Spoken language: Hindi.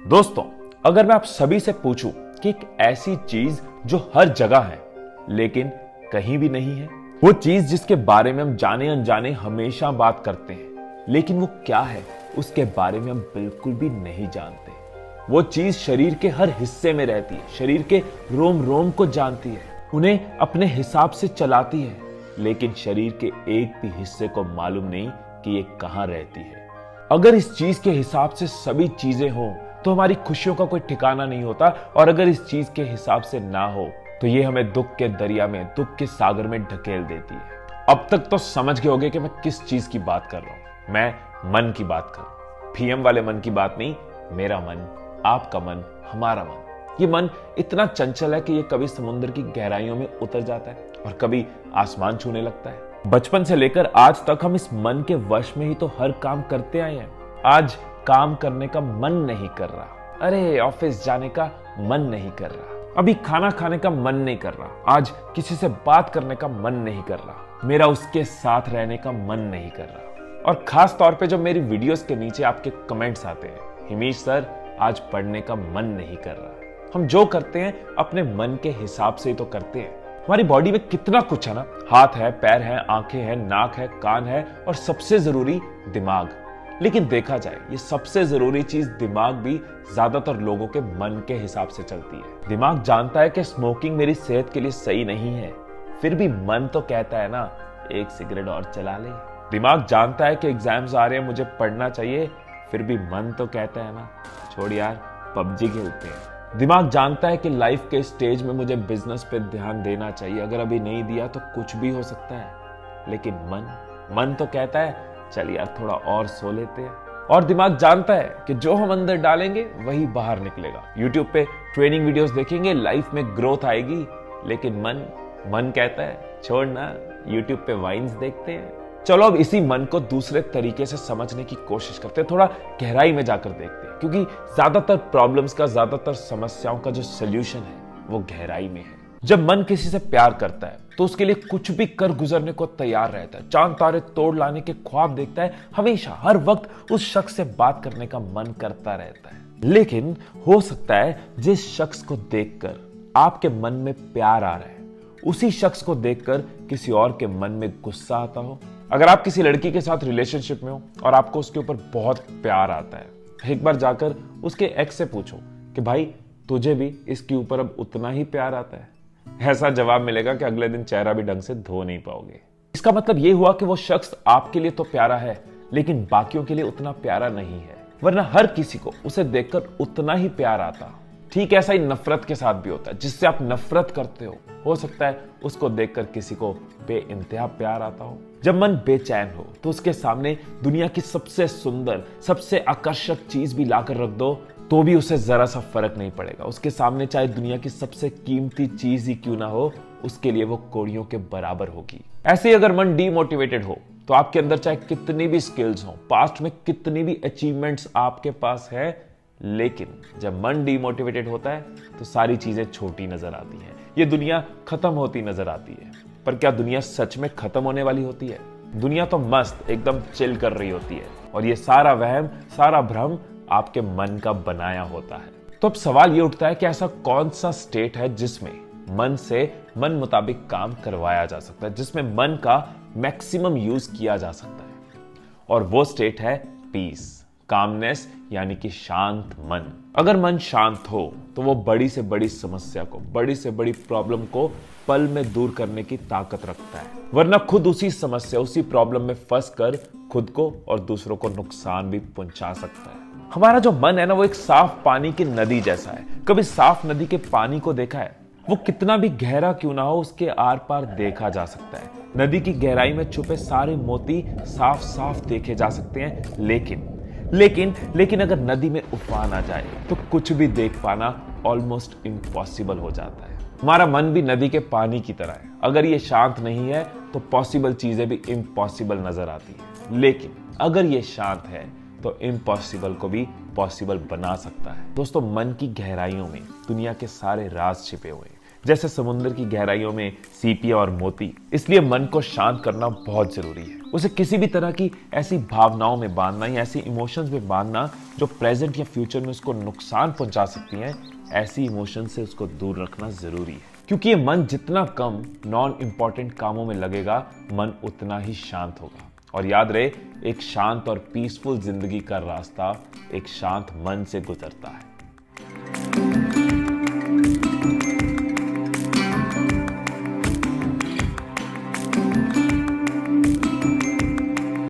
दोस्तों, अगर मैं आप सभी से पूछूं कि एक ऐसी चीज जो हर जगह है लेकिन कहीं भी नहीं है, वो चीज जिसके बारे में हम जाने अनजाने हमेशा बात करते हैं लेकिन वो क्या है उसके बारे में हम बिल्कुल भी नहीं जानते। वो चीज शरीर के हर हिस्से में रहती है, शरीर के रोम रोम को जानती है, उन्हें अपने हिसाब से चलाती है, लेकिन शरीर के एक भी हिस्से को मालूम नहीं कि ये कहां रहती है। अगर इस चीज के हिसाब से सभी चीजें हो तो हमारी खुशियों का कोई ठिकाना नहीं होता, और अगर इस चीज के हिसाब से ना हो तो ये हमें दुख के दरिया में, दुख के सागर में ढकेल देती है। अब तक तो समझ गए होंगे कि मैं किस चीज की बात कर रहा हूं। मैं मन की बात कर रहा हूं। पीएम वाले मन की बात नहीं, मेरा मन, आपका मन, हमारा मन। ये मन इतना चंचल है कि ये कभी समुद्र की गहराइयों में उतर जाता है और कभी आसमान छूने लगता है। बचपन से लेकर आज तक हम इस मन के वश में ही तो हर काम करते आए हैं। आज काम करने का मन नहीं कर रहा, अरे ऑफिस जाने का मन नहीं कर रहा, अभी खाना खाने का मन नहीं कर रहा, आज किसी से बात करने का मन नहीं कर रहा, मेरा उसके साथ रहने का मन नहीं कर रहा। और खास तौर पे जो मेरी वीडियोस के नीचे आपके कमेंट्स आते हैं, हिमेश सर आज पढ़ने का मन नहीं कर रहा। हम जो करते हैं अपने मन के हिसाब से ही तो करते हैं। हमारी बॉडी में कितना कुछ है ना, हाथ है, पैर है, आंखें हैं, नाक है, कान है और सबसे जरूरी दिमाग। लेकिन देखा जाए ये सबसे जरूरी चीज दिमाग भी ज्यादातर लोगों के मन के हिसाब से चलती है। दिमाग जानता है कि स्मोकिंग मेरी सेहत के लिए सही नहीं है, फिर भी मन तो कहता है ना एक सिगरेट और चला ले। दिमाग जानता है कि एग्जाम्स आ रहे हैं, मुझे पढ़ना चाहिए, फिर भी मन तो कहता है ना छोड़ यार पबजी खेलते हैं। दिमाग जानता है कि लाइफ के स्टेज में मुझे बिजनेस पे ध्यान देना चाहिए, अगर अभी नहीं दिया तो कुछ भी हो सकता है, लेकिन मन तो कहता है चल यार थोड़ा और सो लेते हैं। और दिमाग जानता है कि जो हम अंदर डालेंगे वही बाहर निकलेगा। YouTube पे ट्रेनिंग वीडियोस देखेंगे, लाइफ में ग्रोथ आएगी, लेकिन मन कहता है छोड़ ना, YouTube पे वाइन्स देखते हैं। चलो अब इसी मन को दूसरे तरीके से समझने की कोशिश करते हैं, थोड़ा गहराई में जाकर देखते हैं, क्योंकि ज्यादातर प्रॉब्लम्स का, ज्यादातर समस्याओं का जो सोल्यूशन है वो गहराई में है। जब मन किसी से प्यार करता है तो उसके लिए कुछ भी कर गुजरने को तैयार रहता है, चांद तारे तोड़ लाने के ख्वाब देखता है, हमेशा हर वक्त उस शख्स से बात करने का मन करता रहता है। लेकिन हो सकता है जिस शख्स को देखकर आपके मन में प्यार आ रहा है, उसी शख्स को देखकर किसी और के मन में गुस्सा आता हो। अगर आप किसी लड़की के साथ रिलेशनशिप में हो और आपको उसके ऊपर बहुत प्यार आता है, एक बार जाकर उसके एक्स से पूछो कि भाई तुझे भी इसके ऊपर अब उतना ही प्यार आता है। ऐसा जवाब मिलेगा कि अगले दिन चेहरा भी ढंग से धो नहीं पाओगे। इसका मतलब यह हुआ कि वो शख्स आपके लिए तो प्यारा है लेकिन बाकियों के लिए उतना प्यारा नहीं है, वरना हर किसी को उसे देखकर उतना ही प्यार आता। ठीक ऐसा ही नफरत के साथ भी होता है। जिससे आप नफरत करते हो सकता है उसको देखकर किसी को बेइंतहा प्यार आता हो। जब मन बेचैन हो तो उसके सामने दुनिया की सबसे सुंदर, सबसे आकर्षक चीज भी लाकर रख दो तो भी उसे जरा सा फर्क नहीं पड़ेगा। उसके सामने चाहे दुनिया की सबसे कीमती चीज ही क्यों ना हो, उसके लिए वो कौड़ियों के बराबर होगी। ऐसे ही अगर मन डीमोटिवेटेड हो तो आपके अंदर चाहे कितनी भी स्किल्स हो, पास्ट में कितनी भी अचीवमेंट्स आपके पास है, लेकिन जब मन डीमोटिवेटेड होता है तो सारी चीजें छोटी नजर आती हैं, ये दुनिया खत्म होती नजर आती है। पर क्या दुनिया सच में खत्म होने वाली होती है? दुनिया तो मस्त एकदम चिल कर रही होती है, और ये सारा वहम, सारा भ्रम आपके मन का बनाया होता है। तो अब सवाल ये उठता है कि ऐसा कौन सा स्टेट है जिसमें मन से मन मुताबिक काम करवाया जा सकता है, जिसमें मन का मैक्सिमम यूज किया जा सकता है, और वो स्टेट है पीस, कामनेस, यानी कि शांत मन। अगर मन शांत हो तो वो बड़ी से बड़ी समस्या को, बड़ी से बड़ी प्रॉब्लम को पल में दूर करने की ताकत रखता है, वरना खुद उसी समस्या, उसी प्रॉब्लम में फंस कर खुद को और दूसरों को नुकसान भी पहुंचा सकता है। हमारा जो मन है ना, वो एक साफ पानी की नदी जैसा है। कभी साफ नदी के पानी को देखा है? वो कितना भी गहरा क्यों ना हो, उसके आर पार देखा जा सकता है। नदी की गहराई में छुपे सारे मोती साफ साफ देखे जा सकते हैं, लेकिन अगर नदी में उफान आ जाए तो कुछ भी देख पाना ऑलमोस्ट इम्पॉसिबल हो जाता है। हमारा मन भी नदी के पानी की तरह है। अगर ये शांत नहीं है तो पॉसिबल चीजें भी इम्पॉसिबल नजर आती है, लेकिन अगर ये शांत है तो इम्पॉसिबल को भी पॉसिबल बना सकता है। दोस्तों, मन की गहराइयों में दुनिया के सारे राज छिपे हुए हैं। जैसे समुद्र की गहराइयों में सीपिया और मोती। इसलिए मन को शांत करना बहुत जरूरी है। उसे किसी भी तरह की ऐसी भावनाओं में बांधना या ऐसी इमोशंस में बांधना जो प्रेजेंट या फ्यूचर में उसको नुकसान पहुंचा सकती हैं, ऐसी इमोशन से उसको दूर रखना जरूरी है। क्योंकि ये मन जितना कम नॉन इंपॉर्टेंट कामों में लगेगा, मन उतना ही शांत होगा। और याद रहे, एक शांत और पीसफुल जिंदगी का रास्ता एक शांत मन से गुजरता है।